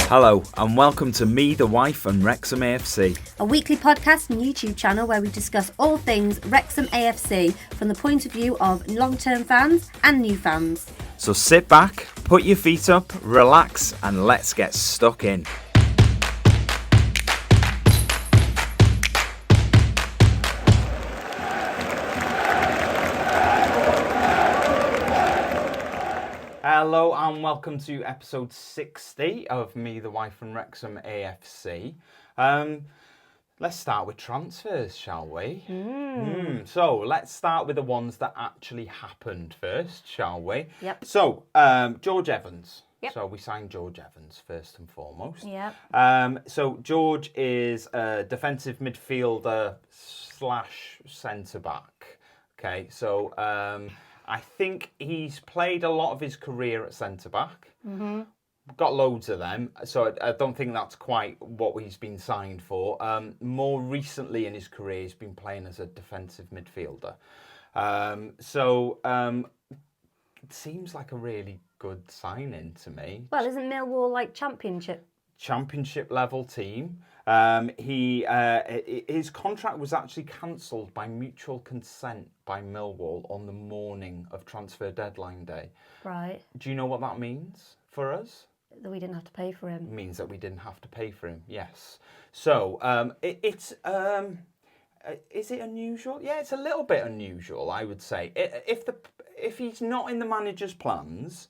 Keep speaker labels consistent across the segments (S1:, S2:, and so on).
S1: Hello and welcome to Me, the Wife and Wrexham AFC.
S2: A weekly podcast and YouTube channel where we discuss all things Wrexham AFC from the point of view of long-term fans and new fans.
S1: So sit back, put your feet up, relax and let's get stuck in. Hello and welcome to episode 60 of Me, the Wife and Wrexham AFC. Let's start with transfers, shall we? So let's start with the ones that actually happened first, shall we?
S2: Yep.
S1: So, George Evans.
S2: Yep.
S1: So we signed George Evans first and foremost.
S2: Yep.
S1: So George is a defensive midfielder / centre-back. Okay, so I think he's played a lot of his career at centre-back. Mm-hmm. Got loads of them, so I don't think that's quite what he's been signed for. More recently in his career, he's been playing as a defensive midfielder. It seems like a really good signing to me.
S2: Well, isn't Millwall like Championship
S1: level team? His contract was actually cancelled by mutual consent by Millwall on the morning of transfer deadline day.
S2: Right.
S1: Do you know what that means for us?
S2: That we didn't have to pay for him.
S1: It means that we didn't have to pay for him. Yes. So is it unusual? Yeah, it's a little bit unusual, I would say. If he's not in the manager's plans.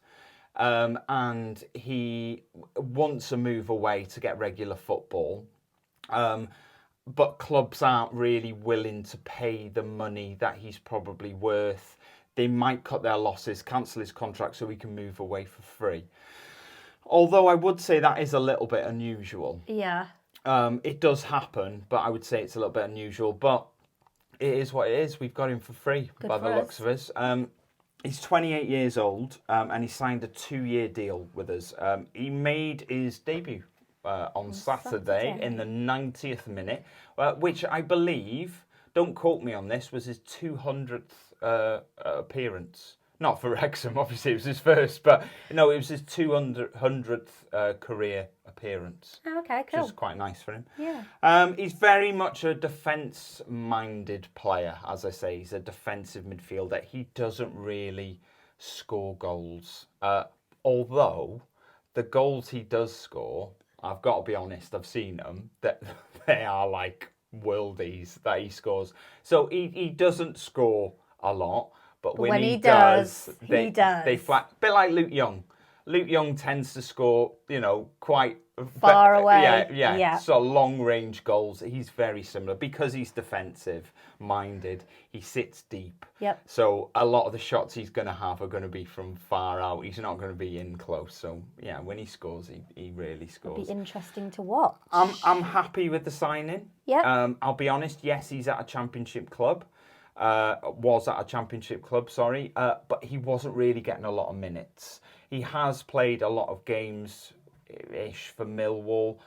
S1: And he wants a move away to get regular football, but clubs aren't really willing to pay the money that he's probably worth. They might cut their losses, cancel his contract so he can move away for free. Although I would say that is a little bit unusual.
S2: Yeah.
S1: It does happen, but I would say it's a little bit unusual. But it is what it is. We've got him for free by the looks of us. He's 28 years old and he signed a 2-year deal with us. He made his debut on Saturday in the 90th minute, which I believe, don't quote me on this, was his 200th appearance. Not for Wrexham, obviously it was his first, but no, it was his 200th career appearance.
S2: Oh, okay, cool.
S1: Which is quite nice for him.
S2: Yeah.
S1: He's very much a defence-minded player, as I say. He's a defensive midfielder. He doesn't really score goals. Although, the goals he does score, I've got to be honest, I've seen them, that they are like worldies that he scores. So he doesn't score a lot. But when he does, they flat. A bit like Luke Young. Luke Young tends to score, quite
S2: far away.
S1: Yeah. So long-range goals. He's very similar because he's defensive-minded. He sits deep.
S2: Yep.
S1: So a lot of the shots he's going to have are going to be from far out. He's not going to be in close. So yeah, when he scores, he really scores.
S2: It'll be interesting to watch.
S1: I'm happy with the signing.
S2: Yeah.
S1: I'll be honest. Yes, he's at a championship club. Was at a championship club, but he wasn't really getting a lot of minutes. He has played a lot of games-ish for Millwall,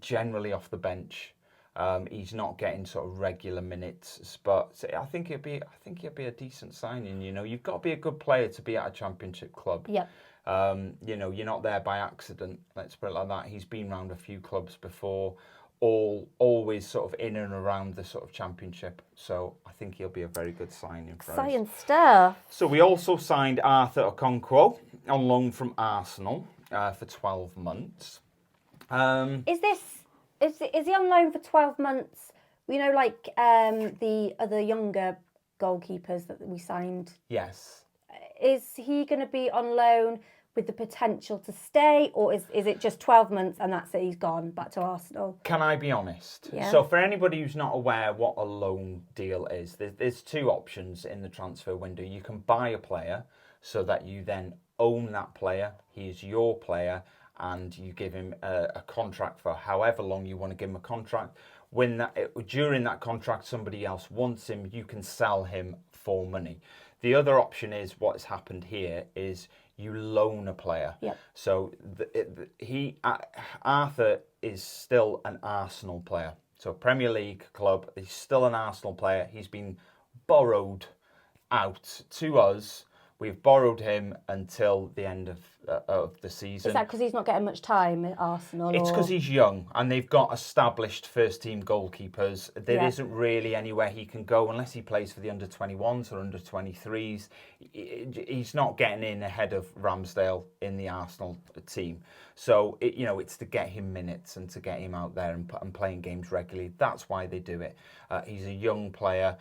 S1: generally off the bench. He's not getting sort of regular minutes, but I think he'd be a decent signing. You've got to be a good player to be at a championship club.
S2: Yep.
S1: You're not there by accident. Let's put it like that. He's been around a few clubs before. Always sort of in and around the sort of championship. So I think he'll be a very good signing for us.
S2: Exciting stuff.
S1: So we also signed Arthur Okonkwo on loan from Arsenal for 12 months.
S2: Is he on loan for 12 months? Like the other younger goalkeepers that we signed?
S1: Yes.
S2: Is he going to be on loan with the potential to stay, or is it just 12 months and that's it, he's gone back to Arsenal?
S1: Can I be honest?
S2: Yeah.
S1: So for anybody who's not aware what a loan deal is, there's two options in the transfer window. You can buy a player so that you then own that player. He is your player and you give him a contract for however long you want to give him a contract. During that contract, somebody else wants him, you can sell him for money. The other option is what's happened here is you loan a player.
S2: Yep.
S1: So Arthur is still an Arsenal player. So Premier League club, he's still an Arsenal player. He's been borrowed out to us We've borrowed him until the end of the season.
S2: Is that because he's not getting much time at Arsenal?
S1: It's because he's young and they've got established first-team goalkeepers. There isn't really anywhere he can go unless he plays for the under-21s or under-23s. He's not getting in ahead of Ramsdale in the Arsenal team. So, it's to get him minutes and to get him out there and playing games regularly. That's why they do it. He's a young player.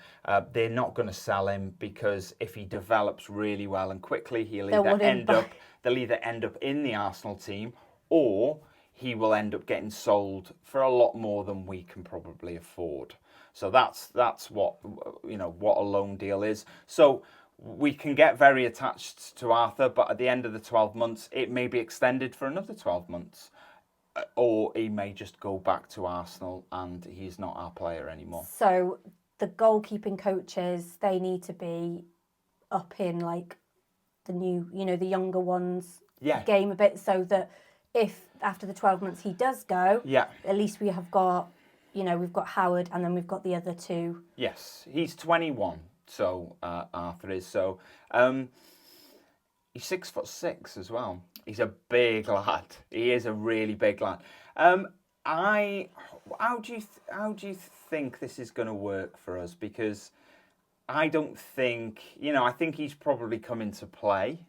S1: They're not going to sell him because if he develops really well and quickly, they'll either end up in the Arsenal team or he will end up getting sold for a lot more than we can probably afford. So that's what a loan deal is. So we can get very attached to Arthur, but at the end of the 12 months, it may be extended for another 12 months. Or he may just go back to Arsenal and he's not our player anymore.
S2: So the goalkeeping coaches, they need to be up in like the new, the younger ones game a bit, so that if after the 12 months he does go, at least we have got, we've got Howard and then we've got the other two. Yes,
S1: he's 21. So Arthur is. So he's 6'6" as well. He's a big lad. He is a really big lad. How do you think this is going to work for us? Because I don't think I think he's probably come into play.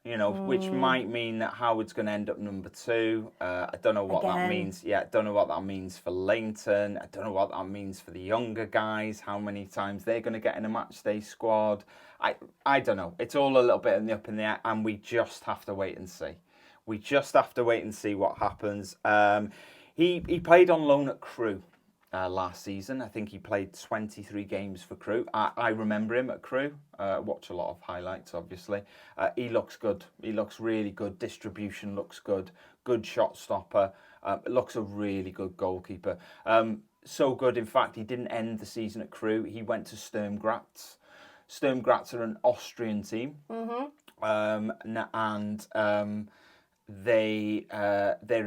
S1: Which might mean that Howard's going to end up number 2. I don't know what that means. Yeah, I don't know what that means for Leighton. I don't know what that means for the younger guys, how many times they're going to get in a matchday squad. I don't know. It's all a little bit in the up in the air, and we just have to wait and see. We just have to wait and see what happens. He played on loan at Crewe last season. I think he played 23 games for Crewe. I remember him at Crewe. Watch a lot of highlights, obviously. He looks good. He looks really good. Distribution looks good. Good shot stopper. Looks a really good goalkeeper. So good, in fact, he didn't end the season at Crewe. He went to Sturm Graz. Sturm Graz are an Austrian team. They're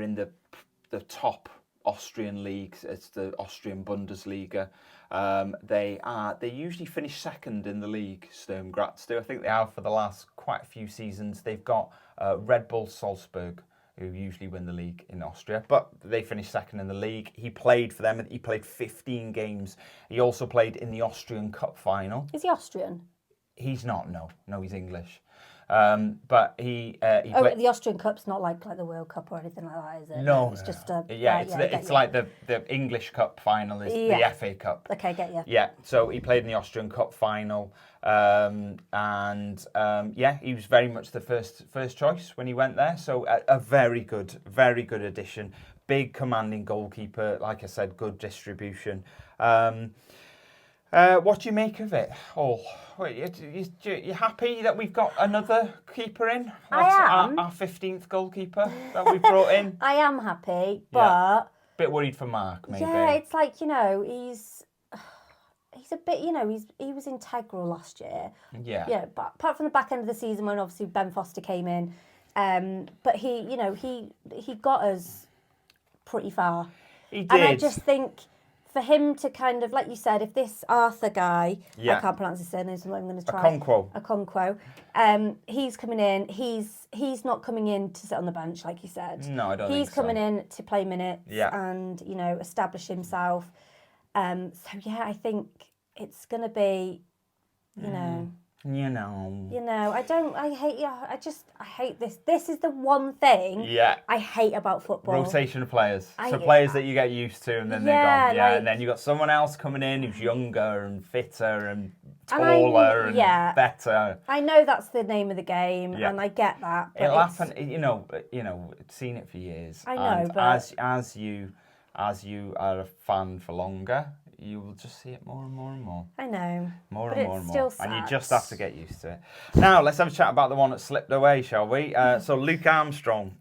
S1: in the top Austrian league. It's the Austrian Bundesliga. They usually finish second in the league. Sturm Graz do. I think they have for the last quite a few seasons. They've got Red Bull Salzburg, who usually win the league in Austria, but they finished second in the league. He played for them. He played 15 games. He also played in the Austrian Cup final.
S2: Is he Austrian?
S1: He's not. No, he's English. But he
S2: the Austrian Cup's not like the World Cup or anything like that, is it?
S1: No,
S2: it's just a
S1: it's like the English Cup final is the FA Cup.
S2: Okay, get you.
S1: Yeah, so he played in the Austrian Cup final, he was very much the first choice when he went there. So a very good addition. Big commanding goalkeeper, like I said, good distribution. What do you make of it? You happy that we've got another keeper in?
S2: I am.
S1: Our 15th goalkeeper that we've brought in.
S2: I am happy, but...
S1: Bit worried for Mark, maybe.
S2: Yeah, it's like, he's a bit, he was integral last year.
S1: Yeah.
S2: Yeah, but apart from the back end of the season when obviously Ben Foster came in, but he got us pretty far.
S1: He did.
S2: And I just think... For him to kind of, like you said, if this Arthur guy, I can't pronounce his surname, so I'm going to try. Okonkwo. He's coming in. He's not coming in to sit on the bench, like you said.
S1: No, I don't think so.
S2: He's coming in to play minutes and, establish himself. I think it's going to be, I hate this. This is the one thing I hate about football.
S1: Rotation of players. Players that you get used to and then they're gone. Yeah, and then you've got someone else coming in who's younger and fitter and taller and better.
S2: I know that's the name of the game and I get that. But
S1: it'll happen, seen it for years.
S2: I know,
S1: and
S2: but...
S1: as you are a fan for longer, you will just see it more and more and more.
S2: I know.
S1: More
S2: but
S1: and more and more.
S2: Still sad.
S1: And you just have to get used to it. Now, let's have a chat about the one that slipped away, shall we? So Luke Armstrong,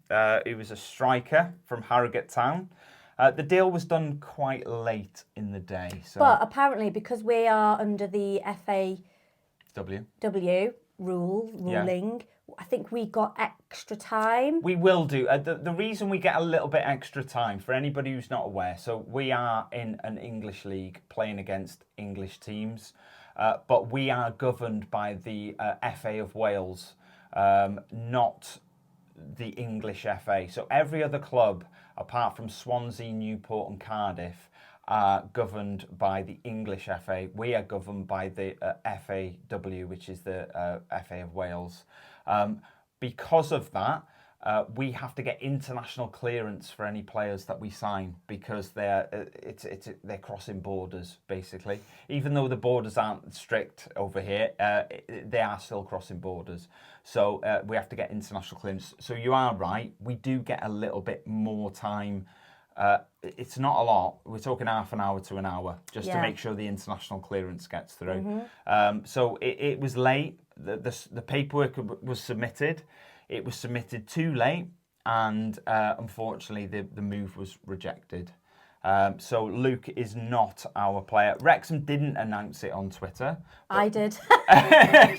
S1: he was a striker from Harrogate Town. The deal was done quite late in the day. So.
S2: But apparently, because we are under the FAW ruling, I think we got extra time.
S1: We will do. The reason we get a little bit extra time, for anybody who's not aware, so we are in an English league playing against English teams. but we are governed by the FA of Wales, not the English FA. So every other club, apart from Swansea, Newport and Cardiff, are governed by the English FA. We are governed by the FAW, which is the FA of Wales. Because of that, we have to get international clearance for any players that we sign, because they're crossing borders, basically. Even though the borders aren't strict over here, they are still crossing borders. So we have to get international clearance. So you are right, we do get a little bit more time. It's not a lot. We're talking half an hour to an hour just to make sure the international clearance gets through. So it was late. The paperwork was submitted. It was submitted too late, and unfortunately the move was rejected. So Luke is not our player. Wrexham didn't announce it on Twitter.
S2: I did.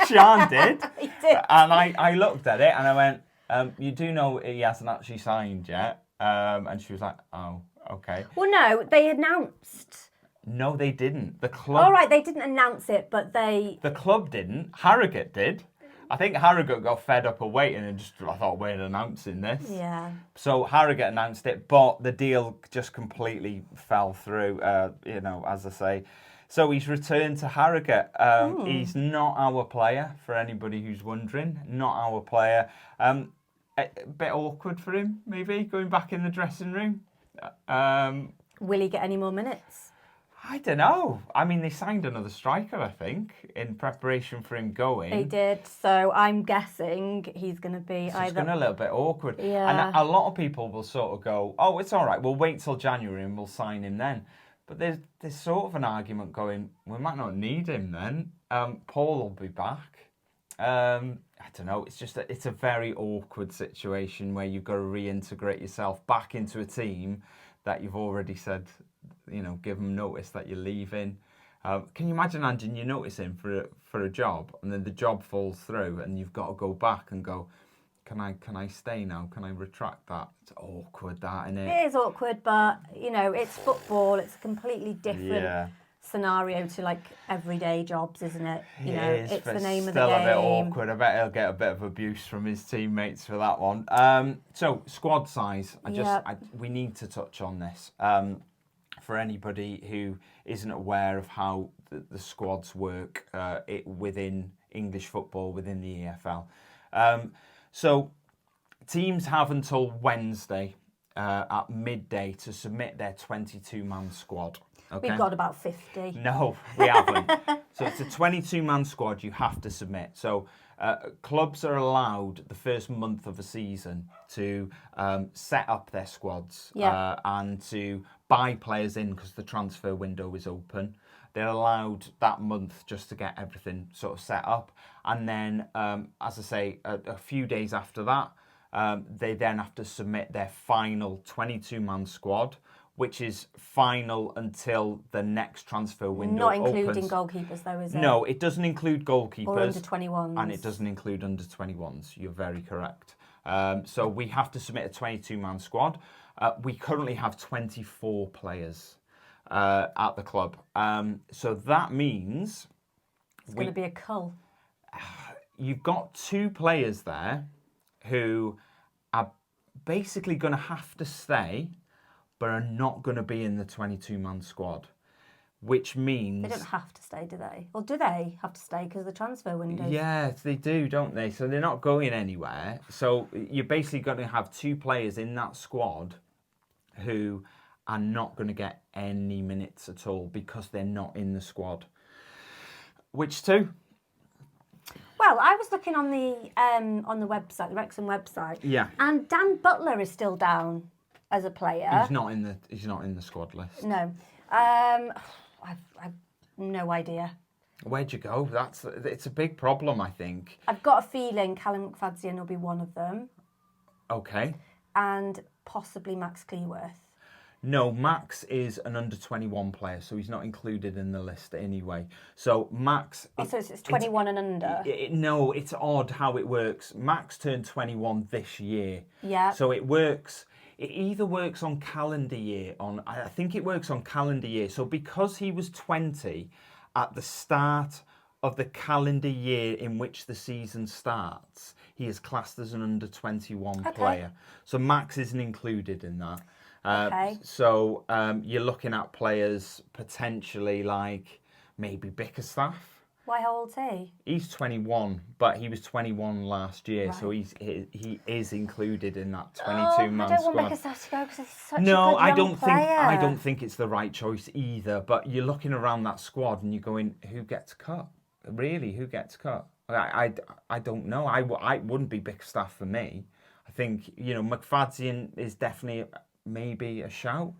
S1: Sian did.
S2: He did.
S1: And I looked at it and I went, you do know he hasn't actually signed yet? And she was like, oh, okay.
S2: Well, no, they announced.
S1: No, they didn't. The club.
S2: All right, they didn't announce it, but they.
S1: The club didn't. Harrogate did. I think Harrogate got fed up of waiting and just, I thought, we're announcing this.
S2: Yeah.
S1: So Harrogate announced it, but the deal just completely fell through, as I say. So he's returned to Harrogate. He's not our player, for anybody who's wondering. Not our player. A bit awkward for him, maybe, going back in the dressing room.
S2: Will he get any more minutes?
S1: I don't know. I mean, they signed another striker, I think, in preparation for him going.
S2: They did. So I'm guessing he's going to be
S1: It's
S2: either.
S1: going a little bit awkward.
S2: Yeah.
S1: And a lot of people will sort of go, oh, it's all right, we'll wait till January and we'll sign him then. But there's sort of an argument going, we might not need him then. Paul will be back. I don't know. It's just it's a very awkward situation where you've got to reintegrate yourself back into a team that you've already said, give them notice that you're leaving. Can you imagine handing your notice in for a job, and then the job falls through, and you've got to go back and go, can I stay now? Can I retract that? It's awkward, that, isn't it?
S2: It is awkward, but it's football. It's a completely different scenario to like everyday jobs, isn't it? It's the name of the game. Still a bit
S1: awkward. I bet he'll get a bit of abuse from his teammates for that one. So squad size. We need to touch on this. For anybody who isn't aware of how the squads work within English football, within the EFL. So teams have until Wednesday at midday to submit their 22-man squad. Okay?
S2: We've got about 50.
S1: No, we haven't. So it's a 22-man squad you have to submit. So clubs are allowed the first month of a season to set up their squads and to buy players in because the transfer window is open. They're allowed that month just to get everything sort of set up. And then, as I say, a few days after that, they then have to submit their final 22-man squad, which is final until the next transfer window opens.
S2: Not including goalkeepers, though, is it?
S1: No, it doesn't include goalkeepers.
S2: Or under-21s.
S1: And it doesn't include under-21s. You're very correct. So we have to submit a 22-man squad. We currently have 24 players at the club. So that means...
S2: It's going to be a cull.
S1: You've got 2 players there who are basically going to have to stay, but are not going to be in the 22-man squad, which means...
S2: They don't have to stay, do they? Or do they have to stay because of the transfer window?
S1: Yeah, they do, don't they? So they're not going anywhere. So you're basically going to have 2 players in that squad who are not going to get any minutes at all because they're not in the squad. Which 2?
S2: Well, I was looking on the website, the Wrexham website.
S1: Yeah.
S2: And Dan Butler is still down as a player.
S1: He's not in the squad list.
S2: No. I've no idea.
S1: Where'd you go? It's a big problem, I think.
S2: I've got a feeling Callum McFadzean will be one of them.
S1: Okay.
S2: And possibly Max Cleworth.
S1: No, Max is an under-21 player, so he's not included in the list anyway. So Max...
S2: so it's 21 and under?
S1: No, it's odd how it works. Max turned 21 this year.
S2: Yeah.
S1: So it works... It either works on calendar year, I think it works on calendar year. So because he was 20 at the start of the calendar year in which the season starts, he is classed as an under-21 player. So Max isn't included in that. So you're looking at players potentially like maybe Bickerstaff.
S2: Why, how old's he?
S1: He's 21, but he was 21 last year, so he is included in that 22-man squad.
S2: I don't want Bickerstaff to go because he's such a good young player.
S1: I don't think it's the right choice either. But you're looking around that squad and you're going, who gets cut? Really, who gets cut? I don't know. I wouldn't be Bickerstaff for me. I think McFadzean is definitely maybe a shout,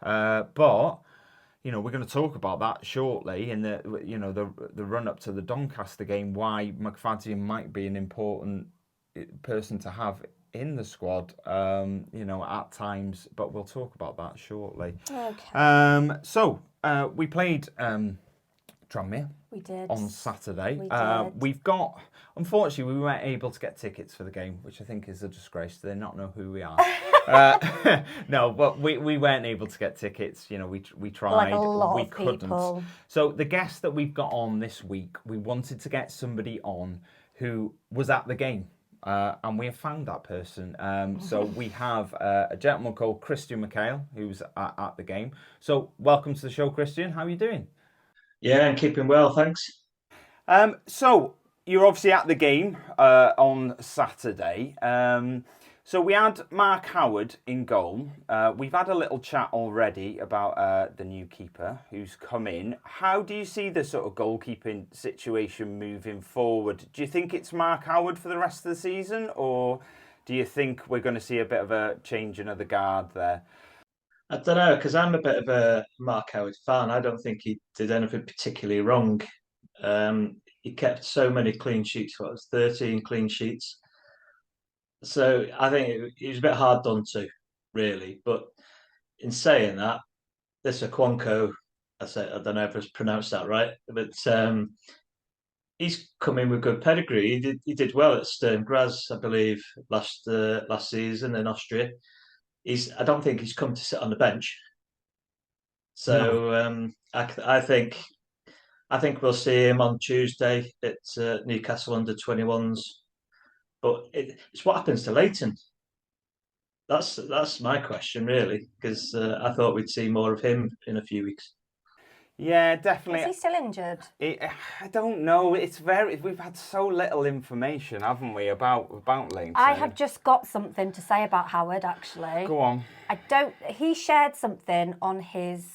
S1: but. We're going to talk about that shortly in the run up to the Doncaster game. Why McFadzean might be an important person to have in the squad, at times. But we'll talk about that shortly.
S2: Okay.
S1: So we played Tranmere.
S2: We did
S1: on Saturday.
S2: We did.
S1: We've got. Unfortunately, we weren't able to get tickets for the game, which I think is a disgrace. They not know who we are. No, but we weren't able to get tickets. We tried.
S2: Like a lot
S1: we
S2: of
S1: couldn't.
S2: people.
S1: So the guest that we've got on this week, we wanted to get somebody on who was at the game. And we have found that person. So we have a gentleman called Christian McHale, who's at the game. So welcome to the show, Christian. How are you doing?
S3: Yeah, I'm keeping well, thanks.
S1: So you're obviously at the game on Saturday. So we had Mark Howard in goal. We've had a little chat already about the new keeper who's come in. How do you see the sort of goalkeeping situation moving forward? Do you think it's Mark Howard for the rest of the season, or do you think we're going to see a bit of a changing of the guard there?
S3: I don't know, because I'm a bit of a Mark Howard fan. I don't think he did anything particularly wrong. He kept so many clean sheets. What was 13 clean sheets? So I think it was a bit hard done to, really. But in saying that, this Okonkwo, I don't know if I pronounced that right, but he's come in with good pedigree. He did well at Sturm Graz, I believe, last season in Austria. I don't think he's come to sit on the bench. So no. I think we'll see him on Tuesday at Newcastle under-21s. But it's what happens to Leighton. That's my question, really, because I thought we'd see more of him in a few weeks.
S1: Yeah, definitely.
S2: Is he still injured?
S1: I don't know. We've had so little information, haven't we, about Leighton?
S2: I have just got something to say about Howard, actually.
S1: Go on.
S2: He shared something on his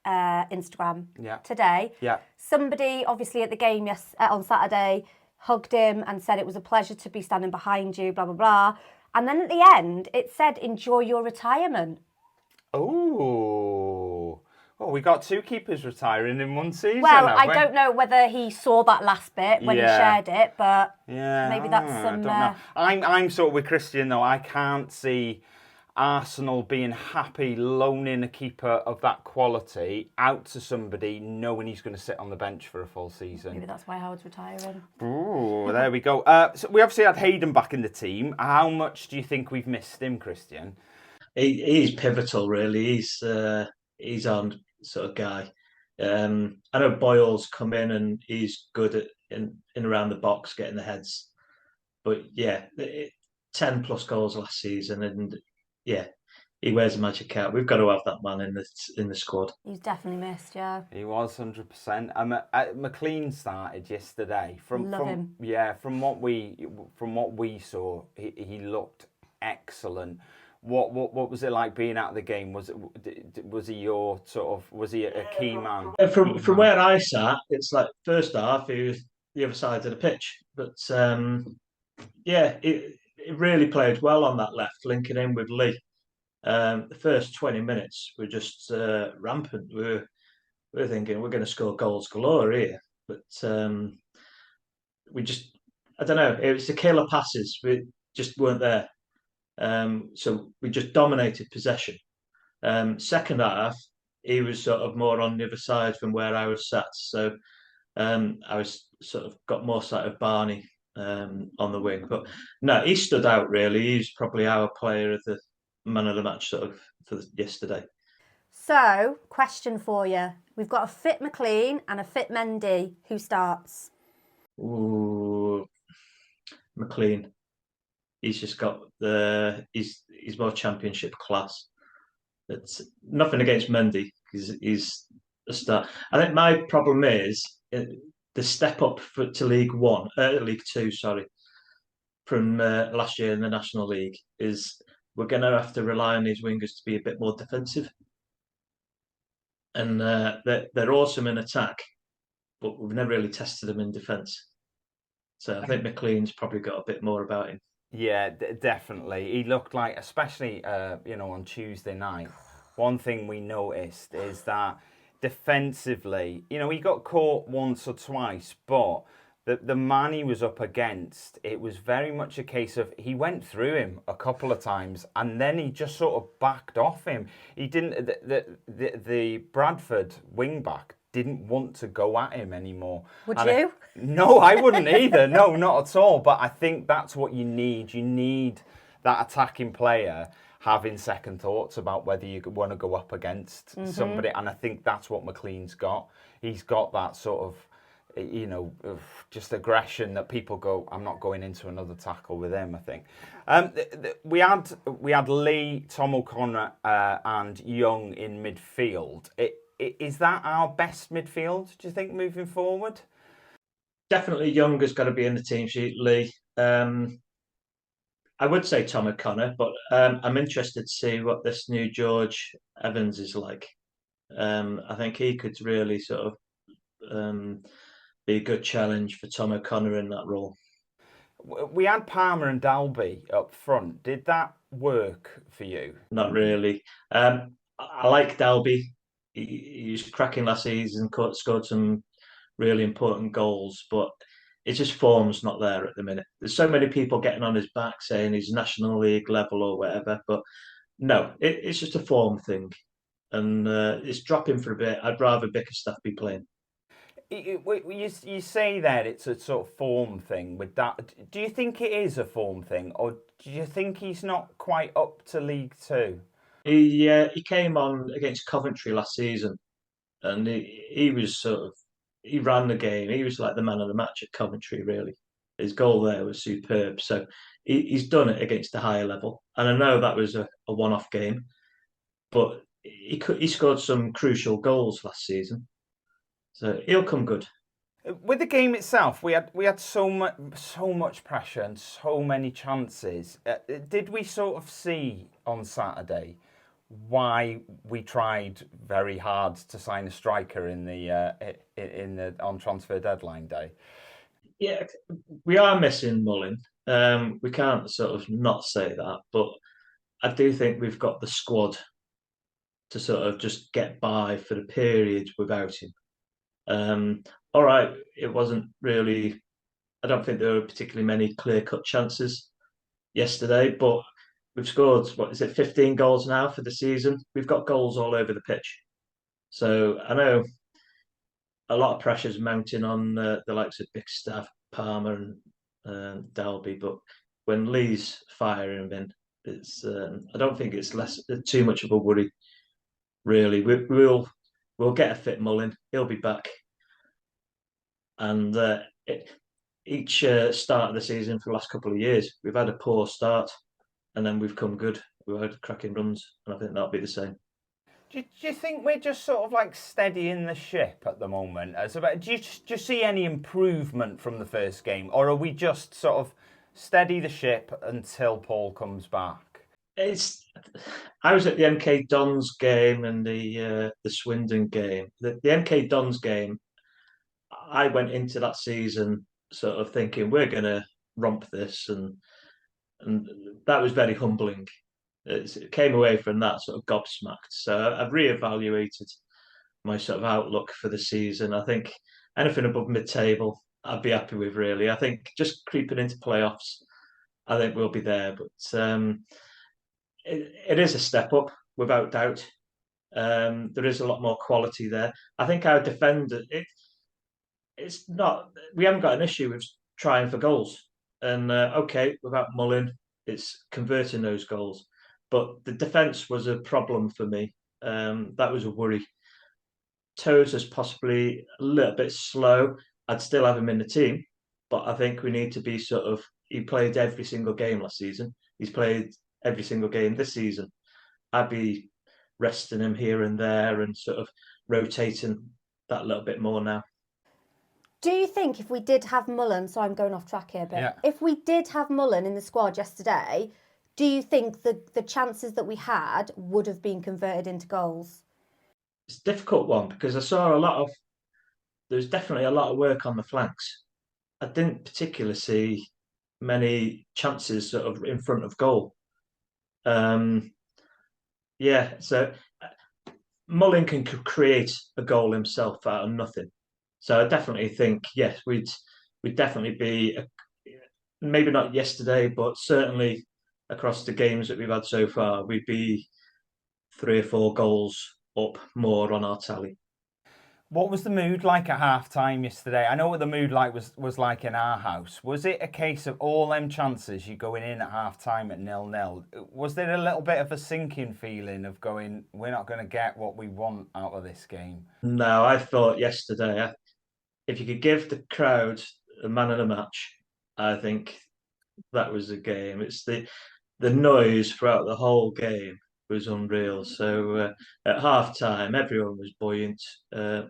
S2: Instagram today.
S1: Yeah.
S2: Somebody, obviously, at the game on Saturday, hugged him and said it was a pleasure to be standing behind you, blah, blah, blah. And then at the end, it said, enjoy your retirement.
S1: Oh. Well, we got two keepers retiring in one season.
S2: Well, I don't know whether he saw that last bit when he shared it, but maybe that's some...
S1: I'm sort of with Christian, though. I can't see Arsenal being happy loaning a keeper of that quality out to somebody knowing he's going to sit on the bench for a full season.
S2: Maybe that's why Howard's retiring.
S1: Ooh, there we go. So we obviously had Hayden back in the team. How much do you think we've missed him, Christian?
S3: He's pivotal, really. He's on sort of guy. I know Boyle's come in and he's good at in around the box getting the heads, but 10 plus goals last season, and he wears a magic cap. We've got to have that man in the squad.
S2: He's definitely missed, yeah.
S1: He was 100%. McClean started yesterday.
S2: Love him.
S1: Yeah, from what we saw, he looked excellent. What was it like being at the game? Was he a key man?
S3: From where I sat, it's like first half he was the other side of the pitch, but it really played well on that left, linking in with Lee. The first 20 minutes were just rampant. We were thinking we're going to score goals galore here, but I don't know. It was the killer passes. We just weren't there. So we just dominated possession. Second half, he was sort of more on the other side from where I was sat. So I was sort of got more sight of Barney on the wing. But no, he stood out really. He's probably our player of the man of the match sort of for yesterday.
S2: So, question for you. We've got a fit McClean and a fit Mendy. Who starts?
S3: Ooh, McClean. He's just got he's more championship class. It's nothing against Mendy. He's a star. I think my problem is the step up to League Two, sorry, from last year in the National League is we're going to have to rely on these wingers to be a bit more defensive. And they're awesome in attack, but we've never really tested them in defence. So I think McLean's probably got a bit more about him.
S1: Yeah, definitely. He looked like, especially on Tuesday night. One thing we noticed is that defensively, he got caught once or twice, but the man he was up against, it was very much a case of he went through him a couple of times and then he just sort of backed off him. He didn't. The Bradford wing back didn't want to go at him anymore.
S2: Would you?
S1: No, I wouldn't either. No, not at all. But I think that's what you need. You need that attacking player having second thoughts about whether you want to go up against somebody. And I think that's what McLean's got. He's got that sort of, just aggression that people go, I'm not going into another tackle with him, I think. We had Lee, Tom O'Connor and Young in midfield. Is that our best midfield, do you think, moving forward?
S3: Definitely Young has got to be in the team sheet, Lee. I would say Tom O'Connor, but I'm interested to see what this new George Evans is like. I think he could really sort of be a good challenge for Tom O'Connor in that role.
S1: We had Palmer and Dalby up front. Did that work for you?
S3: Not really. I like Dalby. He was cracking last season, scored some really important goals, but it's just form's not there at the minute. There's so many people getting on his back saying he's National League level or whatever, but no, it's just a form thing, and it's dropping for a bit. I'd rather Bickerstaff be playing.
S1: You say that it's a sort of form thing with that. Do you think it is a form thing, or do you think he's not quite up to League Two?
S3: He came on against Coventry last season, and he was sort of he ran the game. He was like the man of the match at Coventry. Really, his goal there was superb. So he's done it against a higher level, and I know that was a one-off game, but he scored some crucial goals last season, so he'll come good.
S1: With the game itself, we had so much pressure and so many chances. Did we sort of see on Saturday why we tried very hard to sign a striker in the on transfer deadline day?
S3: Yeah, we are missing Mullin. We can't sort of not say that, but I do think we've got the squad to sort of just get by for the period without him. All right, it wasn't really. I don't think there were particularly many clear-cut chances yesterday, but we've scored, what is it, 15 goals now for the season? We've got goals all over the pitch. So I know a lot of pressure's mounting on the likes of Bickerstaff, Palmer, and Dalby, but when Lee's firing him in, it's I don't think it's too much of a worry. Really, we'll get a fit Mullin. He'll be back, and each start of the season for the last couple of years, we've had a poor start, and then we've come good. We've had cracking runs, and I think that'll be the same.
S1: Do you think we're just sort of like steadying the ship at the moment? Do you see any improvement from the first game, or are we just sort of steady the ship until Paul comes back?
S3: I was at the MK Dons game and the Swindon game. The MK Dons game, I went into that season sort of thinking we're going to romp this, and that was very humbling. It came away from that sort of gobsmacked. So I've reevaluated my sort of outlook for the season. I think anything above mid-table, I'd be happy with. Really, I think just creeping into playoffs, I think we'll be there. But it is a step up without doubt. There is a lot more quality there. I think our defender, it's not. We haven't got an issue with trying for goals, and okay, without Mullin, it's converting those goals. But the defence was a problem for me. That was a worry. Toes is possibly a little bit slow. I'd still have him in the team, but I think we need to be sort of. He played every single game last season. He's played every single game this season. I'd be resting him here and there and sort of rotating that a little bit more now.
S2: Do you think if we did have Mullen, so I'm going off track here, but if we did have Mullen in the squad yesterday, do you think the chances that we had would have been converted into goals?
S3: It's a difficult one because I saw there's definitely a lot of work on the flanks. I didn't particularly see many chances sort of in front of goal. Yeah, so Mullin can create a goal himself out of nothing. So I definitely think yes, we'd definitely be maybe not yesterday, but certainly across the games that we've had so far, we'd be 3 or 4 goals up more on our tally.
S1: What was the mood like at half-time yesterday? I know what the mood was like in our house. Was it a case of all them chances you going in at half-time at 0-0? Was there a little bit of a sinking feeling of going, we're not going to get what we want out of this game?
S3: No, I thought yesterday, if you could give the crowd a man of the match, I think that was the game. It's the noise throughout the whole game was unreal. So at half time, everyone was buoyant.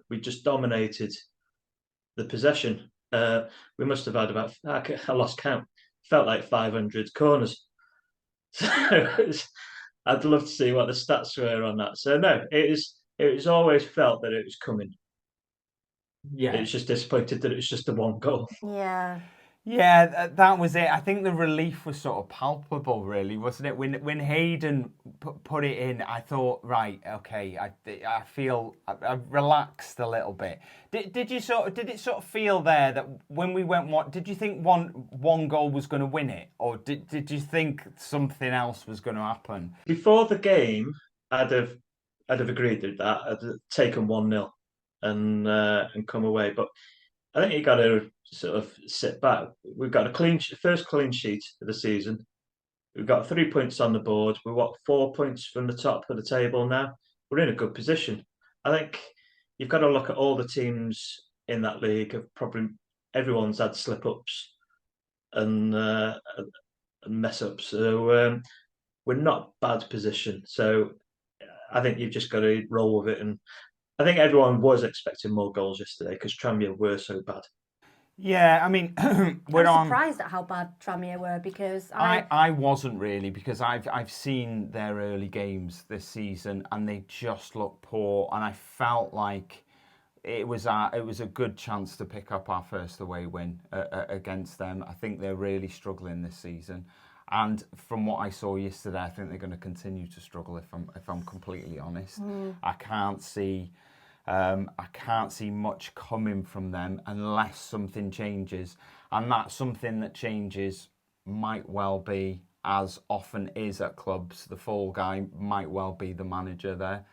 S3: We just dominated the possession. We must have had about, I lost count, felt like 500 corners. So I'd love to see what the stats were on that. So no, it was always felt that it was coming. Yeah, it was just disappointed that it was just the one goal.
S2: Yeah.
S1: Yeah, that was it. I think the relief was sort of palpable, really, wasn't it? When Hayden put it in, I thought, right, okay, I feel I relaxed a little bit. Did it sort of feel there that when we went did you think one goal was going to win it, or did you think something else was going to happen?
S3: Before the game, I'd have agreed with that. I'd have taken 1-0 and come away, but I think you got to sort of sit back. We've got a first clean sheet of the season. We've got 3 points on the board. We're 4 points from the top of the table now. We're in a good position. I think you've got to look at all the teams in that league. Probably everyone's had slip ups and mess ups. So we're not bad position. So I think you've just got to roll with it. And I think everyone was expecting more goals yesterday because Tranmere were so bad.
S1: Yeah, I mean,
S2: I'm surprised at how bad Tranmere were because
S1: I wasn't really, because I've seen their early games this season and they just look poor, and I felt like it was a good chance to pick up our first away win against them. I think they're really struggling this season, and from what I saw yesterday, I think they're going to continue to struggle. If I'm completely honest, I can't see. I can't see much coming from them unless something changes. And that something that changes might well be, as often is at clubs, the fall guy might well be the manager there.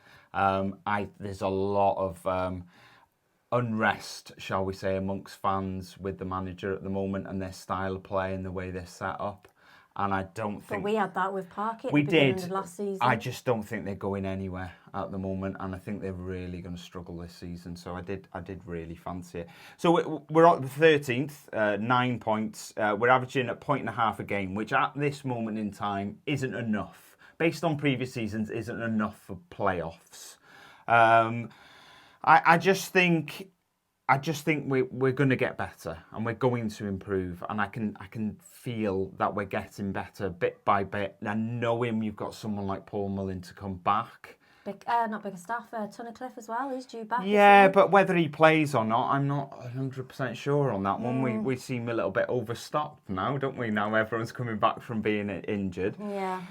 S1: There's a lot of unrest, shall we say, amongst fans with the manager at the moment and their style of play and the way they're set up. And I don't think...
S2: But we had that with Parky at
S1: the
S2: beginning of last season.
S1: I just don't think they're going anywhere at the moment, and I think they're really going to struggle this season. So I did really fancy it. So we're at the 13th, 9 points. We're averaging 1.5 a game, which at this moment in time isn't enough. Based on previous seasons, isn't enough for playoffs. I just think we're going to get better and we're going to improve, and I can feel that we're getting better bit by bit. And knowing you've got someone like Paul Mullin to come back.
S2: Not Bickerstaff, Tunnicliffe as well. He's due back.
S1: Yeah, but whether he plays or not, I'm not 100% sure on that one. We seem a little bit overstocked now, don't we? Now everyone's coming back from being injured.
S2: Yeah.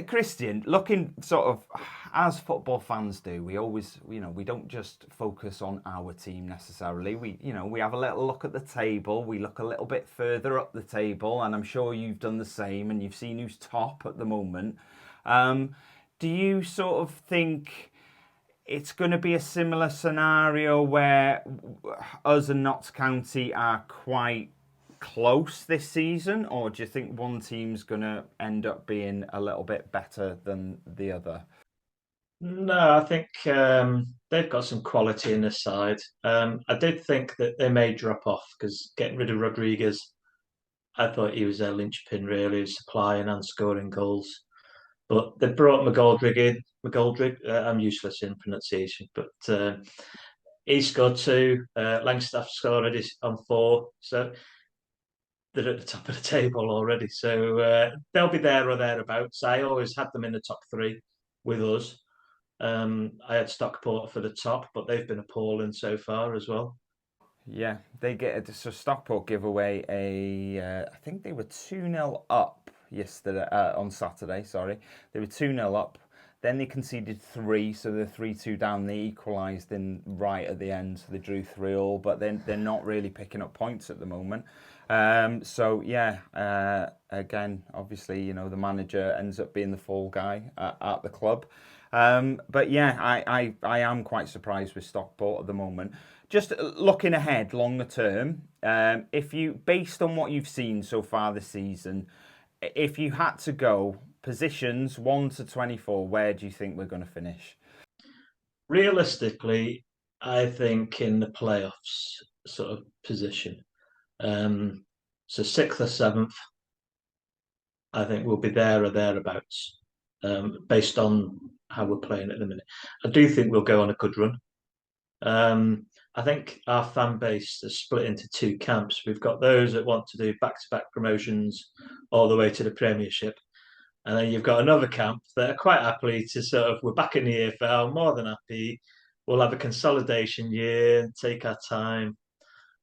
S1: Christian, looking sort of as football fans do, we always, we don't just focus on our team necessarily. We have a little look at the table. We look a little bit further up the table, and I'm sure you've done the same, and you've seen who's top at the moment. Do you sort of think it's going to be a similar scenario where us and Notts County are quite close this season, or do you think one team's going to end up being a little bit better than the other?
S3: No, I think they've got some quality in this side. I did think that they may drop off because getting rid of Rodriguez, I thought he was their linchpin, really, supplying and scoring goals. But they brought McGoldrick in. McGoldrick, I'm useless in pronunciation, but he scored two. Langstaff scored already on four. So they're at the top of the table already. So they'll be there or thereabouts. I always had them in the top three with us. I had Stockport for the top, but they've been appalling so far as well.
S1: Yeah, they get so Stockport give away I think they were 2-0 up yesterday on Saturday. Sorry, they were 2-0 up. Then they conceded three, so they're 3-2 down. They equalised in right at the end, so they drew 3-3. But then they're not really picking up points at the moment. So yeah, again, obviously, the manager ends up being the fall guy at the club. But yeah, I am quite surprised with Stockport at the moment. Just looking ahead, longer term, if you, based on what you've seen so far this season, if you had to go positions 1 to 24, where do you think we're going to finish?
S3: Realistically, I think in the playoffs sort of position. So sixth or seventh, I think we'll be there or thereabouts, based on how we're playing at the minute. I do think we'll go on a good run. I think our fan base is split into two camps. We've got those that want to do back-to-back promotions all the way to the Premiership. And then you've got another camp that are quite happily to sort of, we're back in the EFL, more than happy. We'll have a consolidation year, take our time.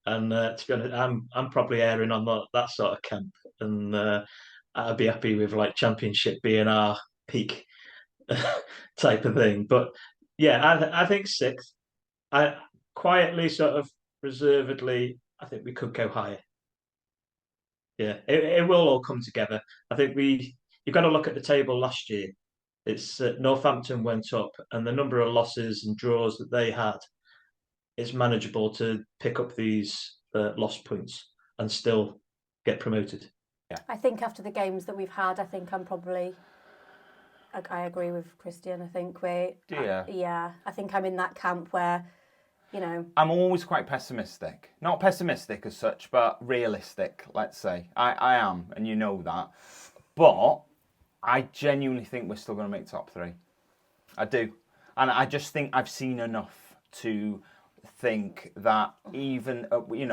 S3: And to be honest, I'm probably erring on that sort of camp. And I'd be happy with like Championship being our peak type of thing. But yeah, I think sixth. I quietly, sort of reservedly, I think we could go higher. Yeah, it will all come together. I think you've got to look at the table last year. It's Northampton went up, and the number of losses and draws that they had is manageable to pick up these lost points and still get promoted.
S1: Yeah.
S2: I think after the games that we've had, I think I agree with Christian. I think I think I'm in that camp where,
S1: I'm always quite pessimistic. Not pessimistic as such, but realistic, let's say. I am, and you know that. But I genuinely think we're still going to make top three. I do. And I just think I've seen enough to think that even, we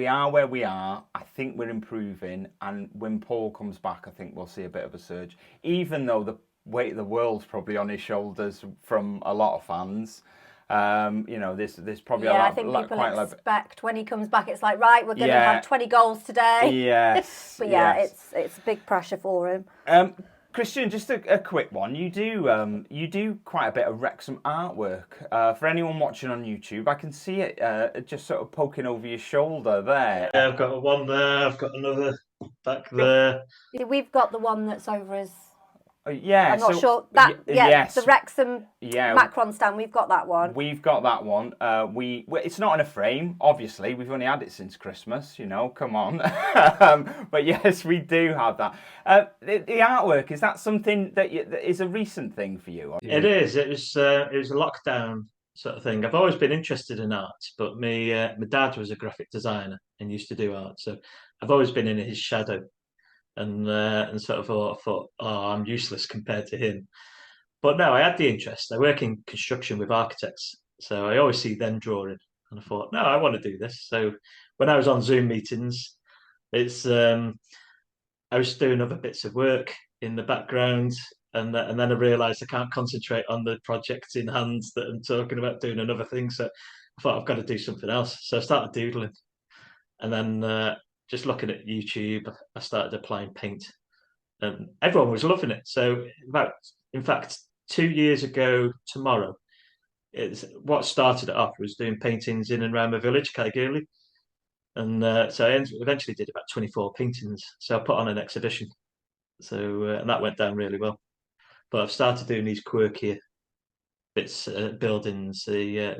S1: are where we are. I think we're improving. And when Paul comes back, I think we'll see a bit of a surge. Even though the weight of the world's probably on his shoulders from a lot of fans. There's probably a lot.
S2: I think people expect when he comes back, it's like, right, we're going to have 20 goals today.
S1: Yes.
S2: But yeah, it's big pressure for him.
S1: Christian, just a quick one. You do quite a bit of Wrexham artwork. For anyone watching on YouTube, I can see it just sort of poking over your shoulder there.
S3: Yeah, I've got one there. I've got another back there.
S2: We've got the one that's over his.
S1: Yeah,
S2: I'm not sure that.
S1: Yes,
S2: the Wrexham Macron stand. We've got that one.
S1: We've got that one. It's not in a frame. Obviously, we've only had it since Christmas. Come on. But yes, we do have that. The artwork, is that something that is a recent thing for you?
S3: It is. It was a lockdown sort of thing. I've always been interested in art, but my dad was a graphic designer and used to do art, so I've always been in his shadow. And sort of thought, oh, I'm useless compared to him. But no, I had the interest. I work in construction with architects, so I always see them drawing, and I thought, no, I want to do this. So when I was on Zoom meetings, it's I was doing other bits of work in the background, and then I realised I can't concentrate on the project in hand that I'm talking about doing another thing. So I thought I've got to do something else. So I started doodling, and then just looking at YouTube, I started applying paint, and everyone was loving it. So in fact, 2 years ago tomorrow, it's what started it off was doing paintings in and around my village, Kaigili, and so I eventually did about 24 paintings. So I put on an exhibition, so and that went down really well. But I've started doing these quirkier bits, buildings. They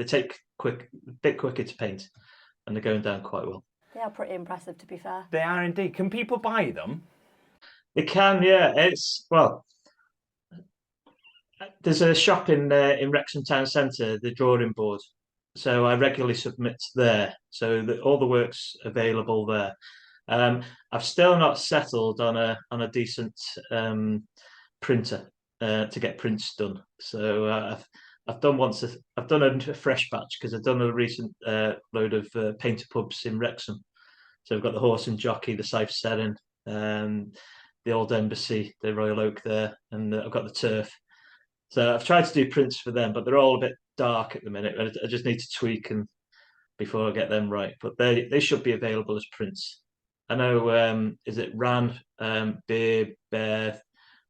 S3: take a bit quicker to paint, and they're going down quite well.
S2: They are pretty impressive, to be fair.
S1: They are indeed. Can people buy them?
S3: They can, yeah. There's a shop in Wrexham Town Centre, the drawing board. So I regularly submit there. So all the work's available there. I've still not settled on a decent printer to get prints done. So I've done I've done a fresh batch because I've done a recent load of painter pubs in Wrexham. So I've got the Horse and Jockey, the Syfe Setting, the Old Embassy, the Royal Oak there, and I've got the Turf. So I've tried to do prints for them, but they're all a bit dark at the minute. I just need to tweak and before I get them right. But they should be available as prints. I know, is it Ran, Bear,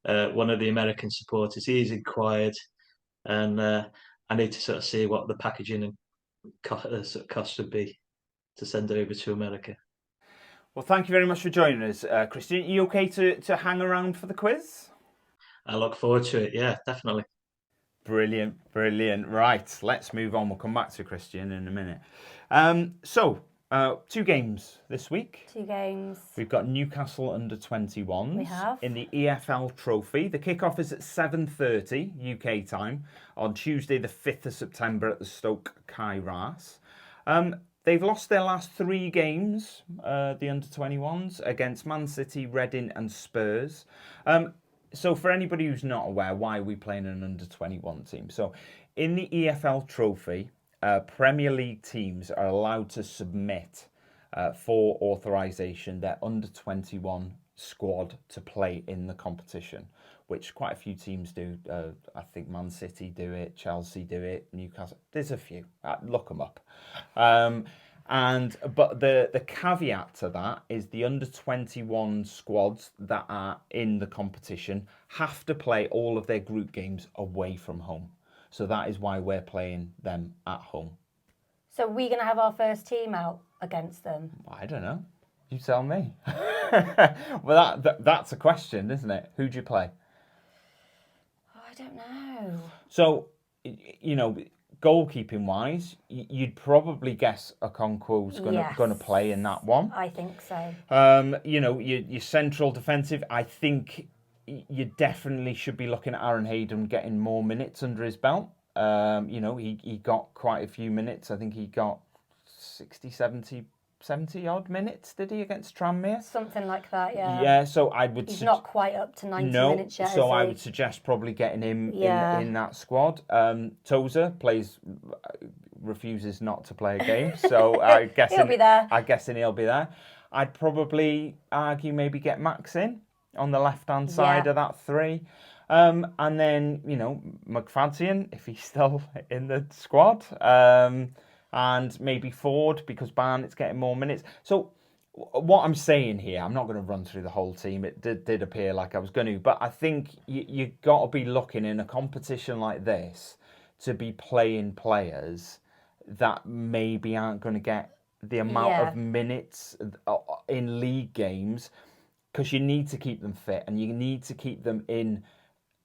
S3: one of the American supporters? He's inquired, and I need to sort of see what the packaging and sort of cost would be to send over to America.
S1: Well, thank you very much for joining us, Christian. Are you okay to hang around for the quiz?
S3: I look forward to it. Yeah, definitely.
S1: Brilliant, brilliant. Right, let's move on. We'll come back to Christian in a minute. So, 2 games this week.
S2: 2 games.
S1: We've got Newcastle under-21s.
S2: We have.
S1: In the EFL Trophy. The kickoff is at 7:30 UK time on Tuesday the 5th of September at the Stoke Kairas. They've lost their last 3 games, the under-21s, against Man City, Reading and Spurs. So for anybody who's not aware, why are we playing an under-21 team? So in the EFL Trophy, Premier League teams are allowed to submit for authorisation their under-21 squad to play in the competition, which quite a few teams do. I think Man City do it, Chelsea do it, Newcastle. There's a few. Look them up. But the caveat to that is the under-21 squads that are in the competition have to play all of their group games away from home. So that is why we're playing them at home.
S2: So we're going to have our first team out against them?
S1: I don't know. You tell me. Well, that's a question, isn't it? Who do you play?
S2: Oh, I don't know.
S1: So, goalkeeping wise, you'd probably guess Okonkwo's going to play in that one.
S2: I think so.
S1: Your central defensive, I think you definitely should be looking at Aaron Hayden getting more minutes under his belt. He got quite a few minutes. I think he got 60, 70 odd minutes, did he, against Tranmere?
S2: Something like that, yeah.
S1: Yeah, so I would...
S2: He's not quite up to 90 minutes yet,
S1: so I would suggest probably getting him in that squad. Tozer refuses not to play a game, so I guess
S2: he'll be there.
S1: I'm guessing he'll be there. I'd probably argue maybe get Max in on the left-hand side of that 3. And then, McFadzean, if he's still in the squad. And maybe Ford, because Barnett's getting more minutes. So what I'm saying here, I'm not going to run through the whole team. It did appear like I was going to. But I think you've got to be looking in a competition like this to be playing players that maybe aren't going to get the amount of minutes in league games, because you need to keep them fit and you need to keep them in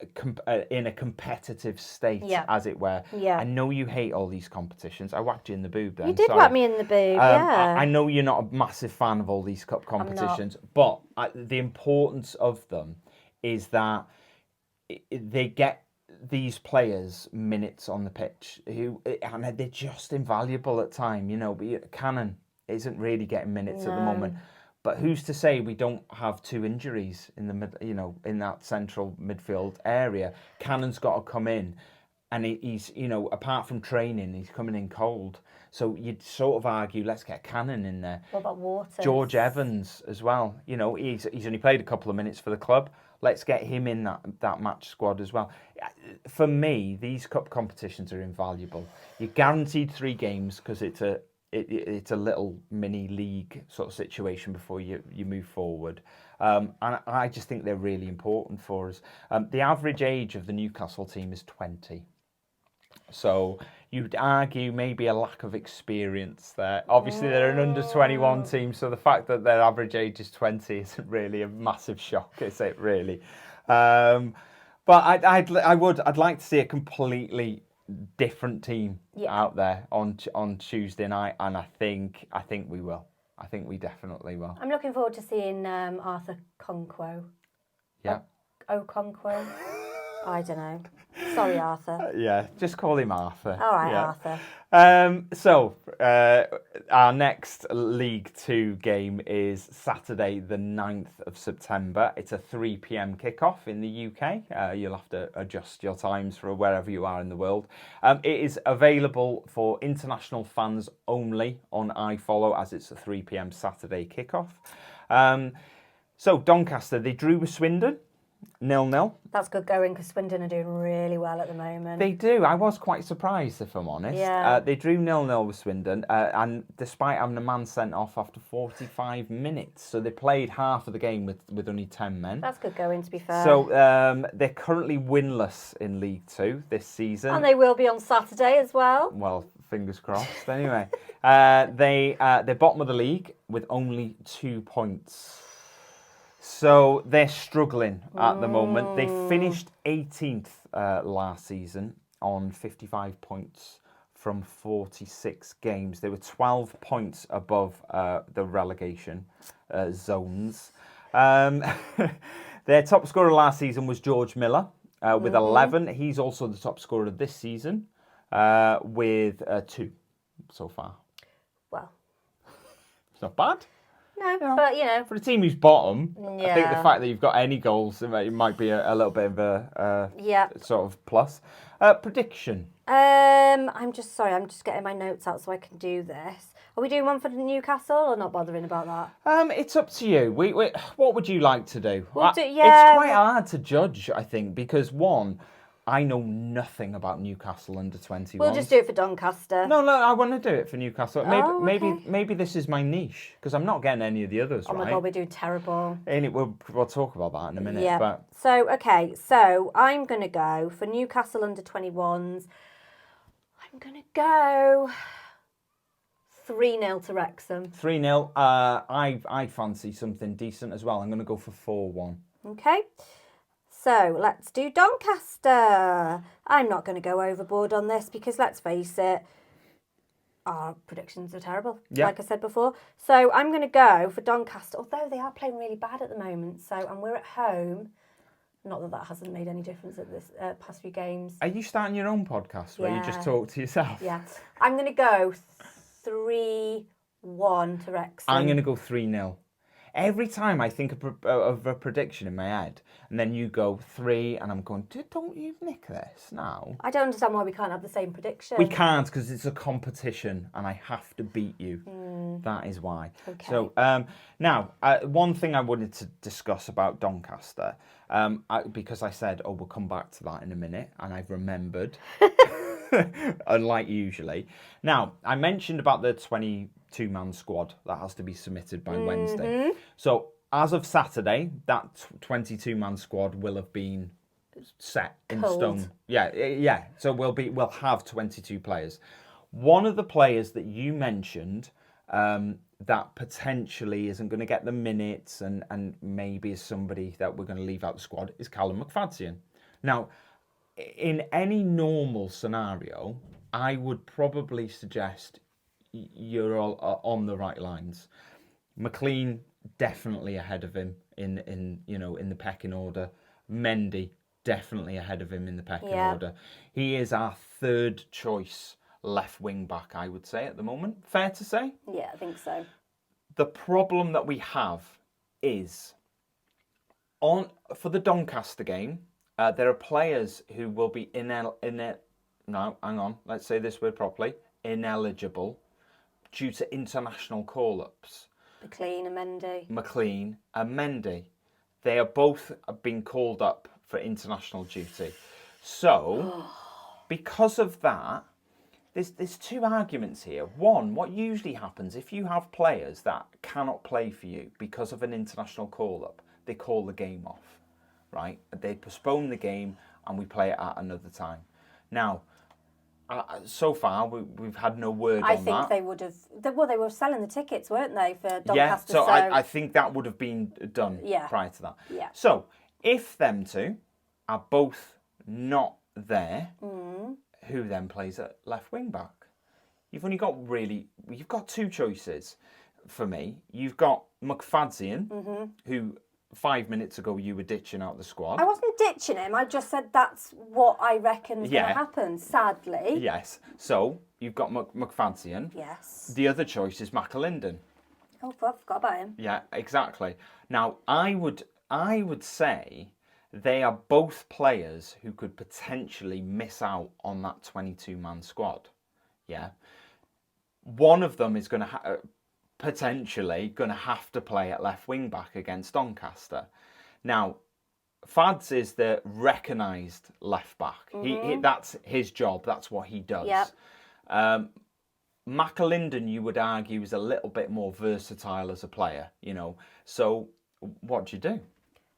S1: a competitive state, as it were.
S2: Yeah.
S1: I know you hate all these competitions. I whacked you in the boob then.
S2: You did whack me in the boob, yeah.
S1: I know you're not a massive fan of all these cup competitions, but the importance of them is that they get these players minutes on the pitch and they're just invaluable at time. Cannon isn't really getting minutes at the moment. But who's to say we don't have 2 injuries in the in that central midfield area? Cannon's got to come in, and he's apart from training, he's coming in cold. So you'd sort of argue, let's get Cannon in there.
S2: What about Waters?
S1: George Evans as well. He's only played a couple of minutes for the club. Let's get him in that match squad as well. For me, these cup competitions are invaluable. You're guaranteed 3 games because it's a little mini league sort of situation before you move forward. And I just think they're really important for us. The average age of the Newcastle team is 20. So you'd argue maybe a lack of experience there. Obviously, they're an under-21 team, so the fact that their average age is 20 isn't really a massive shock, is it really? But I'd like to see a completely different team out there on Tuesday night, and I think we will. I think we definitely will.
S2: I'm looking forward to seeing Arthur Okonkwo.
S1: Yeah.
S2: Okonkwo. I don't know. Sorry, Arthur.
S1: Yeah, just call him Arthur.
S2: All right,
S1: yeah.
S2: Arthur.
S1: Our next League Two game is Saturday, the 9th of September. It's a 3 p.m. kickoff in the UK. You'll have to adjust your times for wherever you are in the world. It is available for international fans only on iFollow, as it's a 3 p.m. Saturday kickoff. So Doncaster, they drew with Swindon. 0-0.
S2: That's good going because Swindon are doing really well at the moment.
S1: They do. I was quite surprised, if I'm honest.
S2: Yeah.
S1: They drew 0-0 with Swindon, and despite having a man sent off after 45 minutes, so they played half of the game with only 10 men.
S2: That's good going, to be fair.
S1: So they're currently winless in League Two this season.
S2: And they will be on Saturday as well.
S1: Well, fingers crossed. Anyway, they're bottom of the league with only 2 points. So they're struggling at the moment. They finished 18th last season on 55 points from 46 games. They were 12 points above the relegation zones. Their top scorer last season was George Miller with 11. He's also the top scorer this season with 2 so far.
S2: Well,
S1: it's not bad.
S2: No, but you know.
S1: For a team who's bottom,
S2: Yeah.
S1: I think the fact that you've got any goals, it might be a little bit of a sort of plus. Prediction.
S2: I'm just getting my notes out so I can do this. Are we doing one for Newcastle or not bothering about that?
S1: It's up to you. What would you like to do?
S2: Yeah.
S1: It's quite hard to judge, I think, because I know nothing about Newcastle under-21.
S2: We'll just do it for Doncaster.
S1: No, I want to do it for Newcastle. Maybe,
S2: okay.
S1: maybe this is my niche because I'm not getting any of the others.
S2: Oh my God, we're doing terrible.
S1: And we'll talk about that in a minute.
S2: Yeah.
S1: But
S2: So I'm going to go for Newcastle under-21s. I'm going to go 3-0 to Wrexham.
S1: 3-0. I fancy something decent as well. I'm going to go for 4-1.
S2: Okay. So let's do Doncaster. I'm not going to go overboard on this because let's face it, our predictions are terrible, like I said before. So I'm going to go for Doncaster, although they are playing really bad at the moment. And we're at home. Not that hasn't made any difference at this past few games.
S1: Are you starting your own podcast where you just talk to yourself?
S2: Yeah. I'm going to go 3-1 to Wrexham.
S1: I'm going to go 3-0. Every time I think of a prediction in my head, and then you go 3, and I'm going, don't you nick this now?
S2: I don't understand why we can't have the same prediction.
S1: We can't because it's a competition, and I have to beat you. That is why.
S2: Okay.
S1: So now, one thing I wanted to discuss about Doncaster, because I said, we'll come back to that in a minute, and I've remembered, unlike usually. Now, I mentioned about the 22-man squad that has to be submitted by Wednesday. So as of Saturday, that 22-man squad will have been set in stone. Yeah. So we'll have 22 players. One of the players that you mentioned that potentially isn't going to get the minutes and maybe is somebody that we're going to leave out the squad is Callum McFadzean. Now, in any normal scenario, I would probably suggest you're all on the right lines. McClean definitely ahead of him in the pecking order. Mendy definitely ahead of him in the pecking order. He is our third choice left wing back, I would say, at the moment. Fair to say?
S2: Yeah, I think so.
S1: The problem that we have is for the Doncaster game, there are players who will be let's say this word properly, ineligible due to international call-ups.
S2: McClean and
S1: Mendy. They are both being called up for international duty. So, because of that, there's two arguments here. One, what usually happens if you have players that cannot play for you because of an international call-up, they call the game off, right? They postpone the game and we play it at another time. Now, so far, we've had no word on that.
S2: I think they would have... Well, they were selling the tickets, weren't they, for Doncaster?
S1: Yeah, so I think that would have been done prior to that.
S2: Yeah.
S1: So, if them two are both not there, who then plays at left wing back? You've got two choices for me. You've got McFadzean, who 5 minutes ago you were ditching out the squad.
S2: I wasn't ditching him. I just said that's what I reckon is going to happen, sadly.
S1: Yes. So, you've got McFadzean.
S2: Yes.
S1: The other choice is McAlinden.
S2: Oh, I forgot about him.
S1: Yeah, exactly. Now, I would say they are both players who could potentially miss out on that 22-man squad. Yeah. One of them is going to potentially going to have to play at left wing back against Doncaster. Now, Fads is the recognised left back. He that's his job. That's what he does.
S2: Yep.
S1: McAlinden, you would argue, is a little bit more versatile as a player. You know. So, what do you do?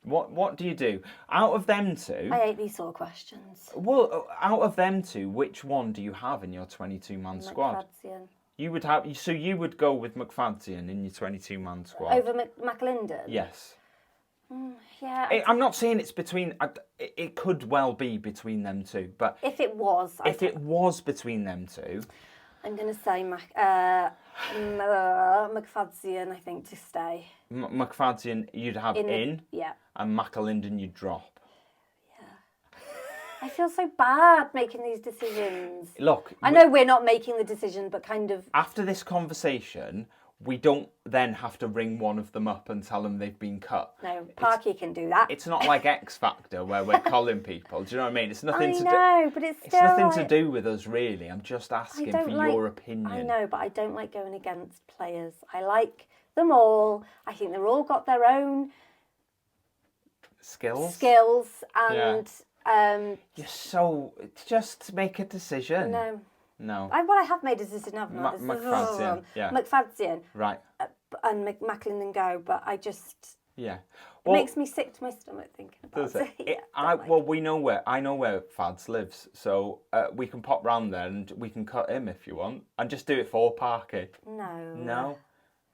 S1: What do you do? Out of them two...
S2: I hate these sort of questions.
S1: Well, out of them two, which one do you have in your 22-man squad?
S2: McFadzean.
S1: You would have... So you would go with McFadzean in your 22-man squad?
S2: Over McAlinden?
S1: Yes.
S2: Yeah.
S1: I'm not saying it's between... It could well be between them two, but...
S2: If it was...
S1: It was between them two...
S2: I'm going to say McFadzean, I think, to stay.
S1: McFadzean you'd have in,
S2: yeah.
S1: And McAlinden you'd drop.
S2: Yeah. I feel so bad making these decisions.
S1: Look...
S2: I know we're not making the decision, but kind of...
S1: After this conversation, we don't then have to ring one of them up and tell them they've been cut.
S2: No, Parky can do that.
S1: It's not like X Factor where we're calling people. Do you know what I mean? It's nothing
S2: but it's
S1: It's
S2: still
S1: nothing to do with us, really. I'm just asking for your opinion.
S2: I know, but I don't like going against players. I like them all. I think they've all got their own
S1: skills
S2: and
S1: you're so just make a decision.
S2: No. I have made a decision, haven't I?
S1: McFadzean, yeah.
S2: McFadzean.
S1: Right.
S2: And McAlinden go, but I just...
S1: Yeah.
S2: Well, it makes me sick to my stomach thinking about it.
S1: I know where Fads lives, so we can pop round there and we can cut him if you want, and just do it for Parky. No?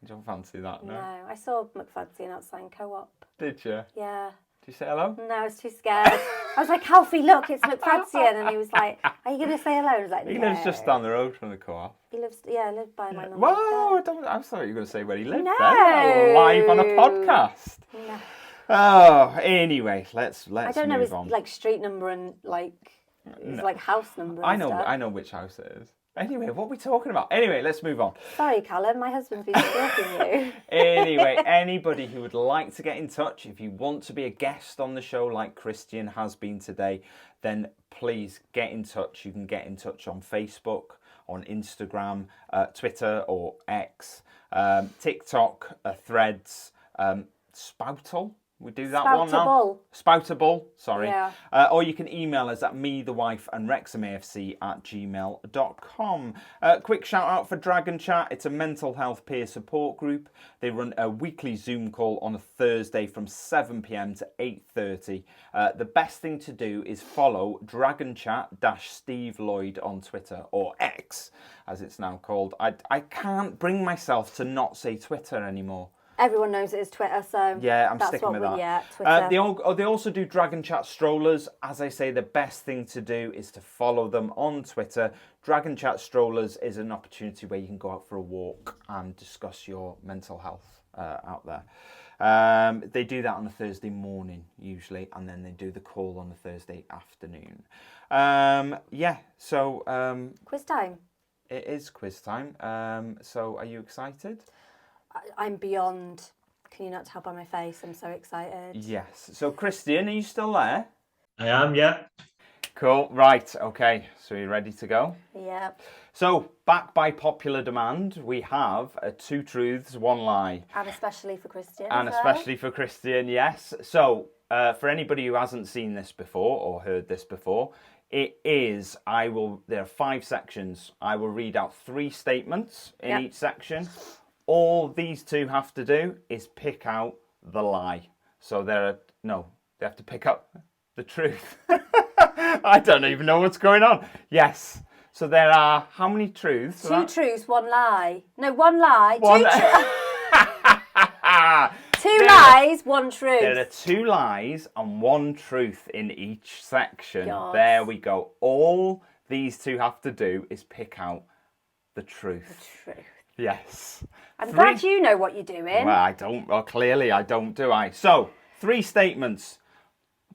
S1: You don't fancy that, no?
S2: No. I saw McFadzean outside Co-op.
S1: Did you?
S2: Yeah.
S1: Did you say hello?
S2: No, I was too scared. I was like, Alfie, look, it's McFadzean. And he was like, are you going to say hello? I was like,
S1: He lives just down the road from the Co-op.
S2: He lives by my mum.
S1: Whoa, I thought you were going to say where he lived then. Live on a podcast.
S2: No.
S1: Oh, anyway, let's move on.
S2: I don't know his street number and his house number and stuff.
S1: I know which house it is. Anyway, what are we talking about? Anyway, let's move on.
S2: Sorry, Callum, my husband's been stalking you.
S1: Anyway, anybody who would like to get in touch, if you want to be a guest on the show like Christian has been today, then please get in touch. You can get in touch on Facebook, on Instagram, Twitter or X, TikTok, Threads, Spoutle. We do that one now. Spoutable, sorry.
S2: Yeah.
S1: Or you can email us at methewifeandwrexhamafc@gmail.com. Quick shout out for Dragon Chat. It's a mental health peer support group. They run a weekly Zoom call on a Thursday from 7 p.m. to 8:30. The best thing to do is follow Dragon Chat-Steve Lloyd on Twitter, or X, as it's now called. I can't bring myself to not say Twitter anymore.
S2: Everyone knows it is Twitter, so
S1: yeah, I'm sticking with that.
S2: Yeah, Twitter.
S1: They also do Dragon Chat Strollers. As I say, the best thing to do is to follow them on Twitter. Dragon Chat Strollers is an opportunity where you can go out for a walk and discuss your mental health out there. They do that on a Thursday morning usually, and then they do the call on a Thursday afternoon.
S2: Quiz time.
S1: It is quiz time. So are you excited?
S2: I'm beyond. Can you not tell by my face? I'm so excited.
S1: Yes. So, Christian, are you still there?
S3: I am, yeah.
S1: Cool. Right. Okay. So, you ready to go?
S2: Yeah.
S1: So, back by popular demand, we have 2 truths, 1 lie.
S2: And especially for Christian.
S1: Especially for Christian, yes. So, for anybody who hasn't seen this before or heard this before, there are 5 sections. I will read out 3 statements in each section. All these 2 have to do is pick out the lie. So they have to pick up the truth. I don't even know what's going on. Yes. So there are how many truths?
S2: 2 truths, 1 lie. No, 1 lie. 2 lies, 1 truth.
S1: There are 2 lies and 1 truth in each section.
S2: God.
S1: There we go. All these 2 have to do is pick out the truth.
S2: The truth.
S1: Yes.
S2: I'm glad you know what you're doing.
S1: Well, I don't. Well, clearly I don't, do I? So, 3 statements.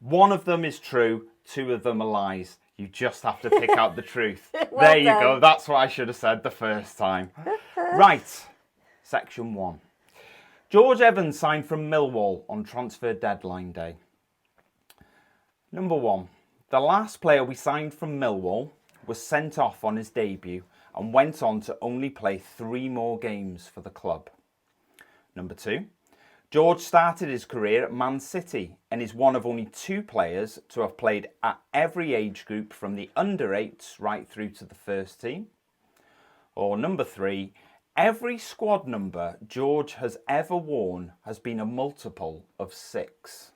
S1: One of them is true, 2 of them are lies. You just have to pick out the truth.
S2: Well
S1: there you
S2: done.
S1: go. That's what I should have said the first time. Right. Section 1. George Evans signed from Millwall on transfer deadline day. Number 1. The last player we signed from Millwall was sent off on his debut and went on to only play 3 more games for the club. Number 2. George started his career at Man City and is one of only 2 players to have played at every age group from the under-8s right through to the first team. Or number 3, every squad number George has ever worn has been a multiple of 6.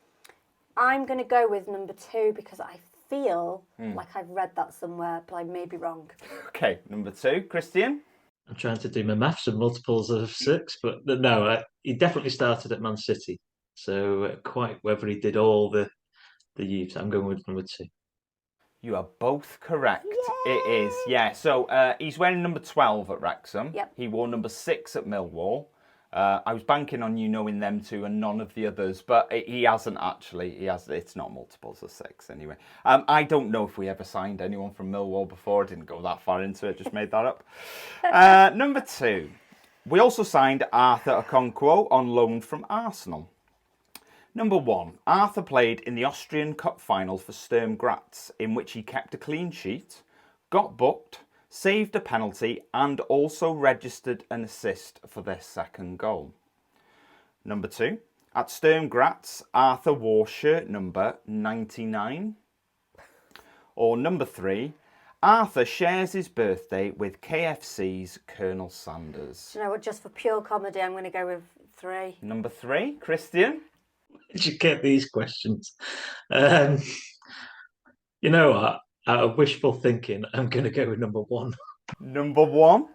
S2: I'm going to go with number 2 because I feel like I've read that somewhere, but I may be wrong.
S1: Okay, number 2, Christian?
S3: I'm trying to do my maths and multiples of 6, but no, he definitely started at Man City. So quite whether he did all the youths, I'm going with number 2.
S1: You are both correct.
S2: Yay!
S1: It is, yeah. So he's wearing number 12 at Wrexham.
S2: Yep.
S1: He wore number 6 at Millwall. I was banking on you knowing them 2 and none of the others, but he hasn't actually. It's not multiples of 6 anyway. I don't know if we ever signed anyone from Millwall before. I didn't go that far into it. Just made that up. Number 2. We also signed Arthur Okonkwo on loan from Arsenal. Number 1. Arthur played in the Austrian Cup final for Sturm Graz, in which he kept a clean sheet, got booked, saved a penalty and also registered an assist for their second goal. Number 2. At Sturm Graz, Arthur wore shirt number 99. Or number 3. Arthur shares his birthday with KFC's Colonel Sanders.
S2: Do you know what? Just for pure comedy, I'm going to go with 3.
S1: Number 3, Christian?
S3: Did you get these questions? You know what? Out of wishful thinking, I'm going to go with number 1.
S1: Number 1.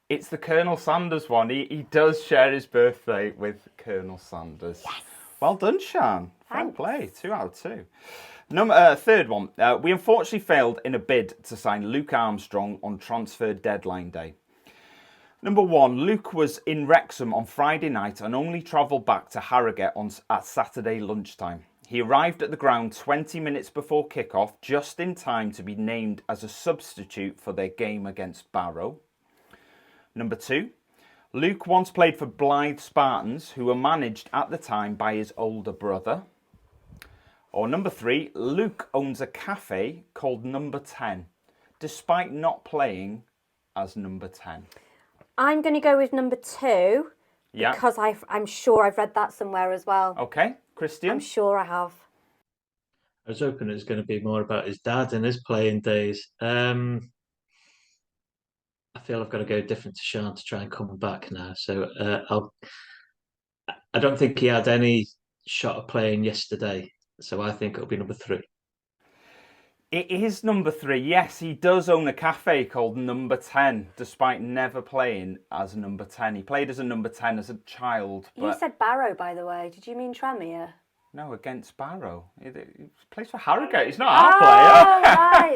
S1: It's the Colonel Sanders one. He does share his birthday with Colonel Sanders. Yes. Well done, Sian. Fair play. 2 out of 2. Third one. We unfortunately failed in a bid to sign Luke Armstrong on transfer deadline day. Number 1, Luke was in Wrexham on Friday night and only travelled back to Harrogate at Saturday lunchtime. He arrived at the ground 20 minutes before kick-off, just in time to be named as a substitute for their game against Barrow. Number 2, Luke once played for Blythe Spartans, who were managed at the time by his older brother. Or number 3, Luke owns a cafe called Number 10, despite not playing as number 10.
S2: I'm going to go with number 2
S1: Yeah.
S2: because I'm sure I've read that somewhere as well.
S1: Okay, Christian?
S2: I'm sure I have.
S3: I was hoping it was going to be more about his dad and his playing days. I feel I've got to go different to Sian to try and come back now. So I don't think he had any shot of playing yesterday. So I think it'll be number 3.
S1: It is number 3. Yes, he does own a cafe called Number 10, despite never playing as number 10. He played as a number 10 as a child. But...
S2: You said Barrow, by the way. Did you mean Tranmere?
S1: No, against Barrow. He plays for Harrogate. He's not our player.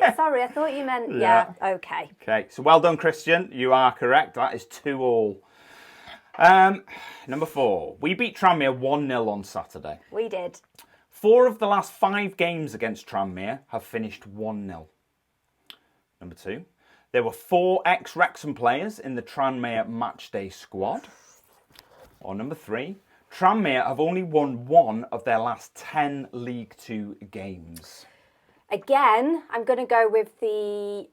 S2: Right. Sorry, I thought you meant... Yeah, okay.
S1: Okay, so well done, Christian. You are correct. That is 2-2. Number 4. We beat Tranmere 1-0 on Saturday.
S2: We did.
S1: 4 of the last 5 games against Tranmere have finished 1-0. Number 2. There were 4 ex-Wrexham players in the Tranmere matchday squad. Or number 3. Tranmere have only won 1 of their last 10 League 2 games.
S2: Again, I'm going to go with the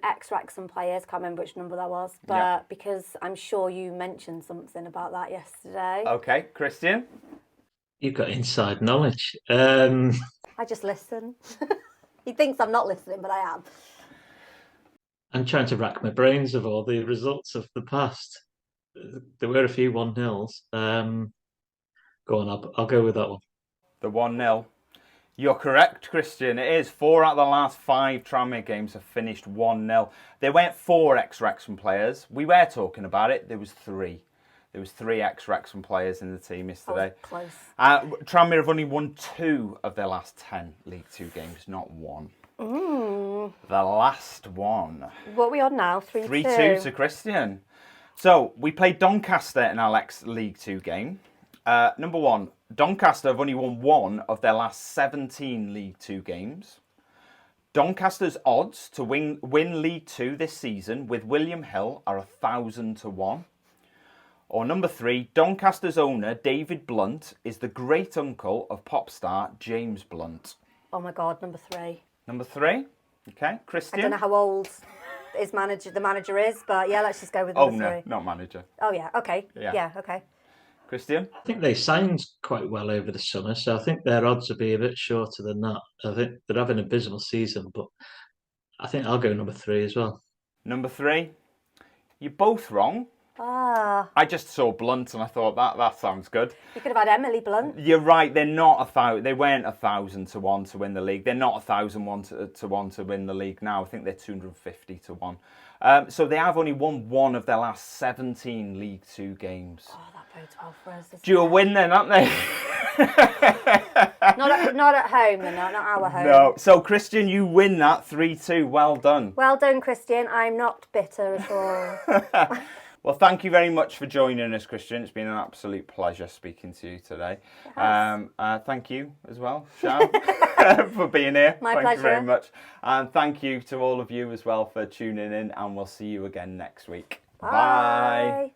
S2: ex-Wrexham players. Can't remember which number that was, but because I'm sure you mentioned something about that yesterday.
S1: Okay, Christian?
S3: You've got inside knowledge.
S2: I just listen. He thinks I'm not listening, but I am.
S3: I'm trying to rack my brains of all the results of the past. There were a few 1-0s. Go on, I'll go with that one.
S1: The 1-0. You're correct, Christian. It is 4 out of the last 5 Tranmere games have finished 1-0. There weren't 4 ex-Wrexham players. We were talking about it. There was 3. There was 3 ex-Wrexham players in the team yesterday.
S2: Close.
S1: Tranmere have only won 2 of their last 10 League 2 games, not 1.
S2: Mm.
S1: The last one.
S2: What are we on now? 3-2.
S1: 3-2 to Christian. So, we played Doncaster in our League 2 game. Number 1, Doncaster have only won 1 of their last 17 League Two games. Doncaster's odds to win League Two this season with William Hill are 1,000 to 1. Or number 3, Doncaster's owner, David Blunt, is the great uncle of pop star James Blunt.
S2: Oh my God, number 3.
S1: Number 3, okay, Christian.
S2: I don't know how old the manager is, but yeah, let's just go with number 3.
S1: Owner, not manager.
S2: Oh yeah, okay.
S1: Yeah.
S2: Yeah, okay.
S1: Christian?
S3: I think they signed quite well over the summer, so I think their odds will be a bit shorter than that. I think they're having an abysmal season, but I think I'll go number 3 as well.
S1: Number 3, you're both wrong.
S2: Ah.
S1: I just saw Blunt and I thought that sounds good.
S2: You could have had Emily Blunt.
S1: You're right. They're not they weren't 1,000 to 1 to win the league. They're not 1,001 to 1 to win the league now. I think they're 250 to 1. So they have only won 1 of their last 17 League Two games.
S2: Oh, that bodes well for us.
S1: Due a win then, aren't they?
S2: not at home, then, not our home.
S1: No. So Christian, you win that 3-2. Well done.
S2: Well done, Christian. I'm not bitter at all.
S1: Well, thank you very much for joining us, Christian. It's been an absolute pleasure speaking to you today. Thank you as well, Shao, for being here.
S2: My
S1: pleasure. Thank you very much. And thank you to all of you as well for tuning in, and we'll see you again next week.
S2: Bye.